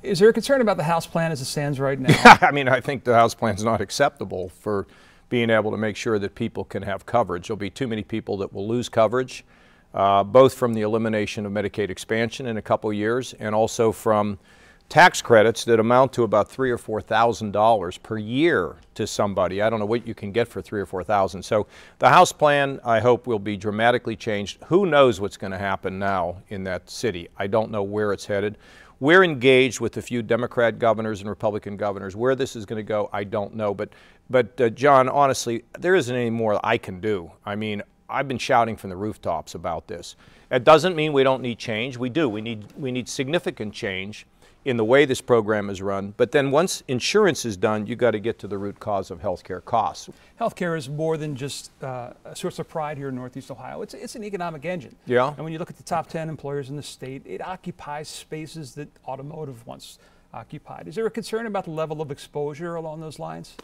Is there a concern about the House plan as it stands right now? I mean, I think the House plan is not acceptable for being able to make sure that people can have coverage. There'll be too many people that will lose coverage, both from the elimination of Medicaid expansion in a couple of years and also from tax credits that amount to about $3,000 or $4,000 per year to somebody. I don't know what you can get for $3,000 or $4,000. So the House plan, I hope, will be dramatically changed. Who knows what's going to happen now in that city? I don't know where it's headed. We're engaged with a few Democrat governors and Republican governors. Where this is going to go, I don't know. But John, honestly, there isn't any more I can do. I mean, I've been shouting from the rooftops about this. It doesn't mean we don't need change. We do. We need significant change in the way this program is run. But then once insurance is done, you've got to get to the root cause of healthcare costs. Healthcare is more than just a source of pride here in Northeast Ohio. It's an economic engine. Yeah. And when you look at the top 10 employers in the state, it occupies spaces that automotive once occupied. Is there a concern about the level of exposure along those lines?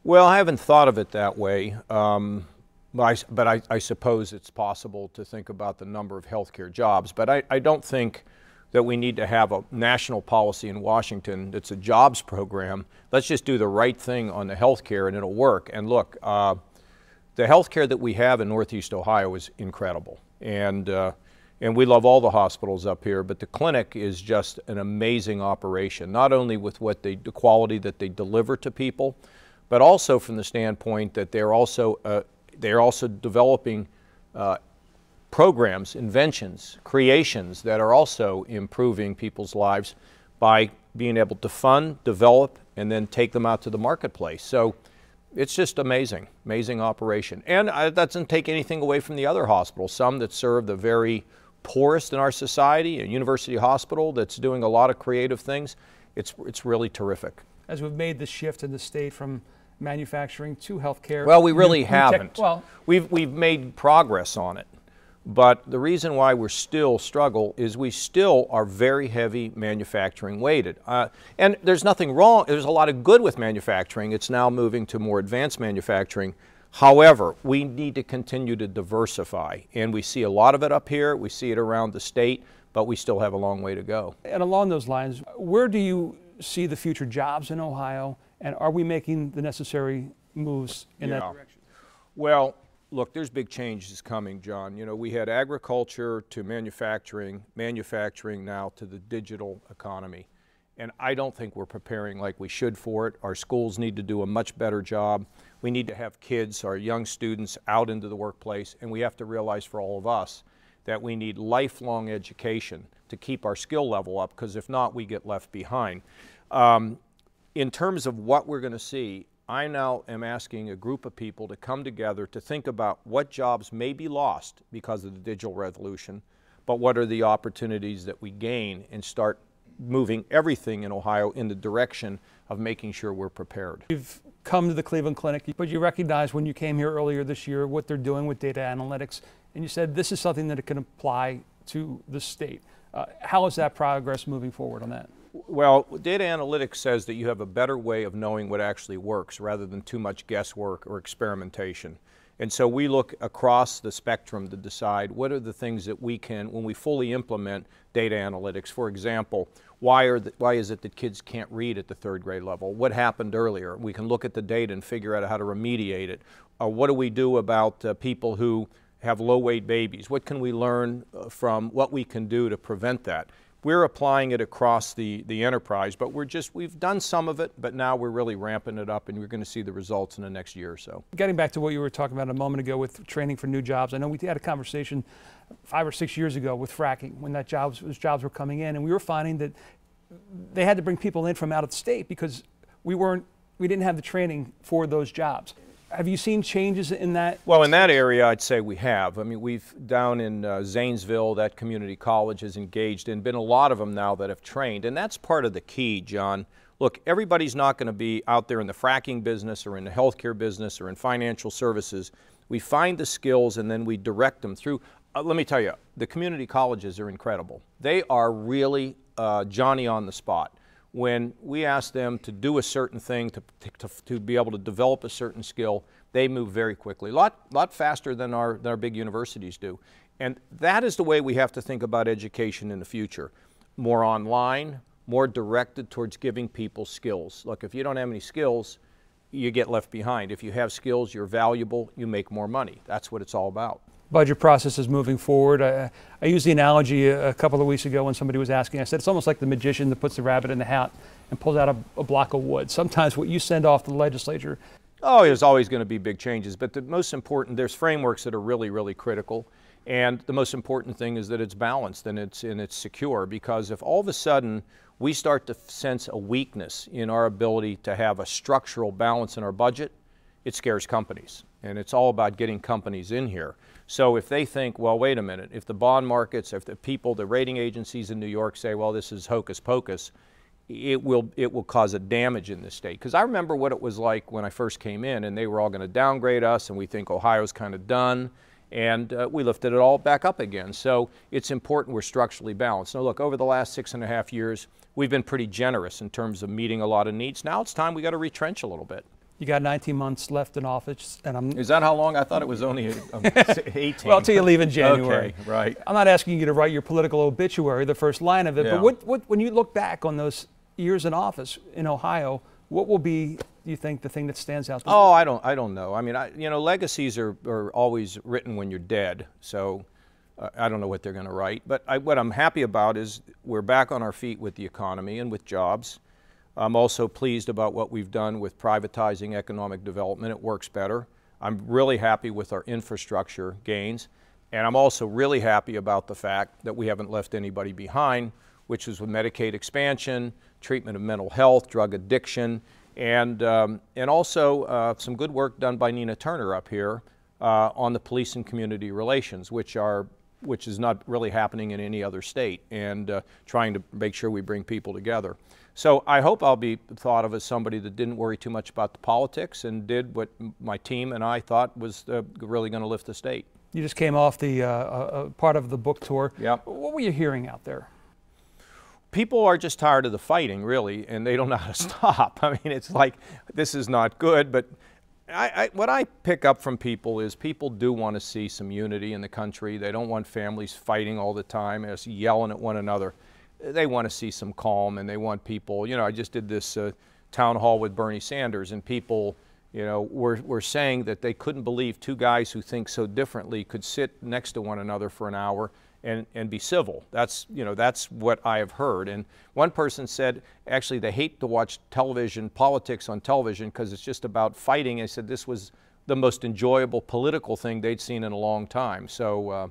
Well, I haven't thought of it that way. But I suppose it's possible to think about the number of healthcare jobs. But I don't think that we need to have a national policy in Washington that's a jobs program. Let's just do the right thing on the health care and it'll work. And look, the health care that we have in Northeast Ohio is incredible. And we love all the hospitals up here, but the clinic is just an amazing operation, not only with the quality that they deliver to people, but also from the standpoint that they're also developing programs, inventions, creations that are also improving people's lives by being able to fund, develop, and then take them out to the marketplace. So it's just amazing, amazing operation. And that doesn't take anything away from the other hospitals, some that serve the very poorest in our society, a university hospital that's doing a lot of creative things. It's really terrific. As we've made the shift in the state from manufacturing to healthcare. Well, we really haven't. Well, we've made progress on it. But the reason why we're still struggle is we still are very heavy manufacturing weighted. And there's nothing wrong. There's a lot of good with manufacturing. It's now moving to more advanced manufacturing. However, we need to continue to diversify. And we see a lot of it up here. We see it around the state, but we still have a long way to go. And along those lines, where do you see the future jobs in Ohio? And are we making the necessary moves in that direction? Well, look, there's big changes coming, John. You know, we had agriculture to manufacturing, manufacturing now to the digital economy. And I don't think we're preparing like we should for it. Our schools need to do a much better job. We need to have kids, our young students, out into the workplace. And we have to realize for all of us that we need lifelong education to keep our skill level up, because if not, we get left behind. In terms of what we're going to see, I now am asking a group of people to come together to think about what jobs may be lost because of the digital revolution, but what are the opportunities that we gain, and start moving everything in Ohio in the direction of making sure we're prepared. You've come to the Cleveland Clinic, but you recognized when you came here earlier this year what they're doing with data analytics, and you said this is something that it can apply to the state. How is that progress moving forward on that? Well, data analytics says that you have a better way of knowing what actually works rather than too much guesswork or experimentation. And so we look across the spectrum to decide what are the things that we can, when we fully implement data analytics. For example, why is it that kids can't read at the 3rd grade level? What happened earlier? We can look at the data and figure out how to remediate it. What do we do about people who have low-weight babies? What can we learn from what we can do to prevent that? We're applying it across the enterprise, but we've done some of it, but now we're really ramping it up, and we're going to see the results in the next year or so. Getting back to what you were talking about a moment ago with training for new jobs, I know we had a conversation 5 or 6 years ago with fracking when those jobs were coming in, and we were finding that they had to bring people in from out of the state because we didn't have the training for those jobs. Have you seen changes in that? Well, in that area, I'd say we have. I mean, we've down in Zanesville, that community college is engaged, and been a lot of them now that have trained. And that's part of the key, John. Look, everybody's not going to be out there in the fracking business or in the healthcare business or in financial services. We find the skills and then we direct them through. Let me tell you, the community colleges are incredible. They are really Johnny on the spot. When we ask them to do a certain thing, to be able to develop a certain skill, they move very quickly, a lot faster than our big universities do. And that is the way we have to think about education in the future. More online, more directed towards giving people skills. Look, if you don't have any skills, you get left behind. If you have skills, you're valuable, you make more money. That's what it's all about. Budget process is moving forward. I used the analogy a couple of weeks ago when somebody was asking. I said it's almost like the magician that puts the rabbit in the hat and pulls out a block of wood. Sometimes what you send off to the legislature. Oh, there's always going to be big changes, but the most important, there's frameworks that are really, really critical. And the most important thing is that it's balanced and it's secure, because if all of a sudden we start to sense a weakness in our ability to have a structural balance in our budget, it scares companies. And it's all about getting companies in here. So if they think, well, wait a minute, if the bond markets, if the people, the rating agencies in New York say, well, this is hocus pocus, it will cause a damage in this state. Because I remember what it was like when I first came in, and they were all going to downgrade us, and we think Ohio's kind of done, and we lifted it all back up again. So it's important we're structurally balanced. Now look, over the last 6.5 years, we've been pretty generous in terms of meeting a lot of needs. Now it's time we got to retrench a little bit. You got 19 months left in office, and Is that how long? I thought it was only 18. Well, until you leave in January. Okay, right. I'm not asking you to write your political obituary, the first line of it, Yeah. but when you look back on those years in office in Ohio, what will be, do you think, the thing that stands out? Oh, I don't know. I mean, legacies are always written when you're dead, so I don't know what they're going to write. But what I'm happy about is we're back on our feet with the economy and with jobs. I'm also pleased about what we've done with privatizing economic development. It works better. I'm really happy with our infrastructure gains. And I'm also really happy about the fact that we haven't left anybody behind, which is with Medicaid expansion, treatment of mental health, drug addiction, and also some good work done by Nina Turner up here on the police and community relations, which is not really happening in any other state, and trying to make sure we bring people together. So I hope I'll be thought of as somebody that didn't worry too much about the politics and did what my team and I thought was really going to lift the state. You just came off the part of the book tour. Yep. What were you hearing out there? People are just tired of the fighting, really, and they don't know how to stop. I mean, it's like, this is not good, but what I pick up from people is people do want to see some unity in the country. They don't want families fighting all the time, as yelling at one another. They want to see some calm, and they want people, I just did this town hall with Bernie Sanders, and people, were saying that they couldn't believe two guys who think so differently could sit next to one another for an hour and be civil. That's what I have heard. And one person said, actually, they hate to watch politics on television, because it's just about fighting. They said this was the most enjoyable political thing they'd seen in a long time. So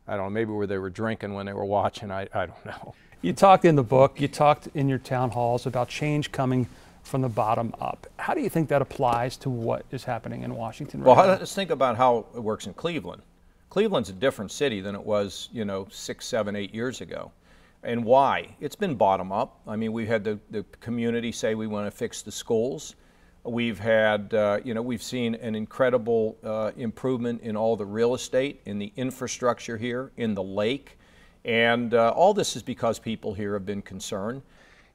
I don't know, maybe they were drinking when they were watching, I don't know. You talked in the book, you talked in your town halls about change coming from the bottom up. How do you think that applies to what is happening in Washington right now? Let's think about how it works in Cleveland. Cleveland's a different city than it was, 6, 7, 8 years ago. And why? It's been bottom up. I mean, we had the community say we want to fix the schools. We've had, we've seen an incredible improvement in all the real estate, in the infrastructure here, in the lake. And all this is because people here have been concerned.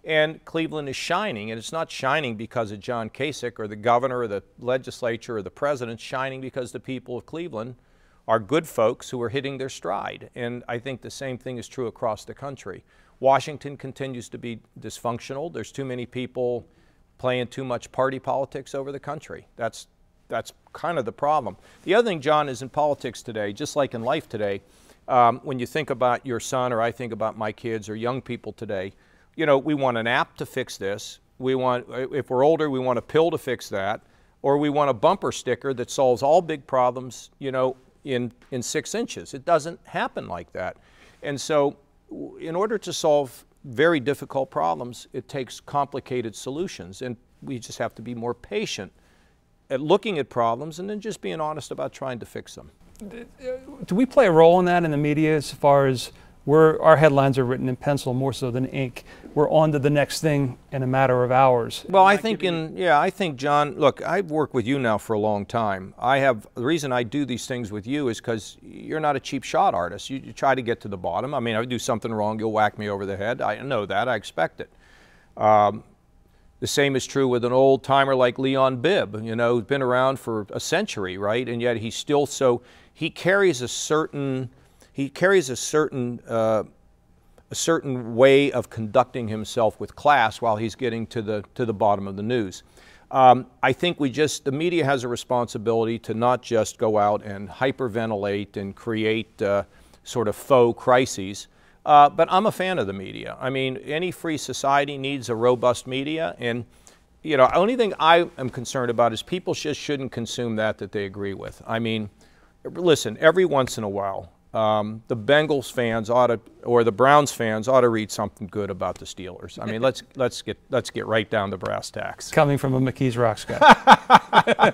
And Cleveland is shining, and it's not shining because of John Kasich or the governor or the legislature or the president. It's shining because the people of Cleveland are good folks who are hitting their stride. And I think the same thing is true across the country. Washington continues to be dysfunctional. There's too many people playing too much party politics over the country. That's kind of the problem. The other thing, John, is in politics today, just like in life today, when you think about your son, or I think about my kids or young people today, we want an app to fix this. We want, if we're older, we want a pill to fix that, or we want a bumper sticker that solves all big problems, in 6 inches. It doesn't happen like that. And so in order to solve very difficult problems, it takes complicated solutions, and we just have to be more patient at looking at problems and then just being honest about trying to fix them. Do we play a role in that in the media, as far as our headlines are written in pencil more so than ink? We're on to the next thing in a matter of hours. Well, I think John, look, I've worked with you now for a long time. The reason I do these things with you is because you're not a cheap shot artist. You try to get to the bottom. I mean, if I do something wrong, you'll whack me over the head. I know that. I expect it. The same is true with an old timer like Leon Bibb, who's been around for a century, right? And yet he's still he carries a certain a certain way of conducting himself with class while he's getting to the bottom of the news. I think the media has a responsibility to not just go out and hyperventilate and create sort of faux crises, but I'm a fan of the media. I mean, any free society needs a robust media, and you know, the only thing I am concerned about is people just shouldn't consume that they agree with. I mean, listen, every once in a while, the Bengals fans or the Browns fans ought to read something good about the Steelers. I mean, let's get right down to brass tacks. Coming from a McKees Rocks guy.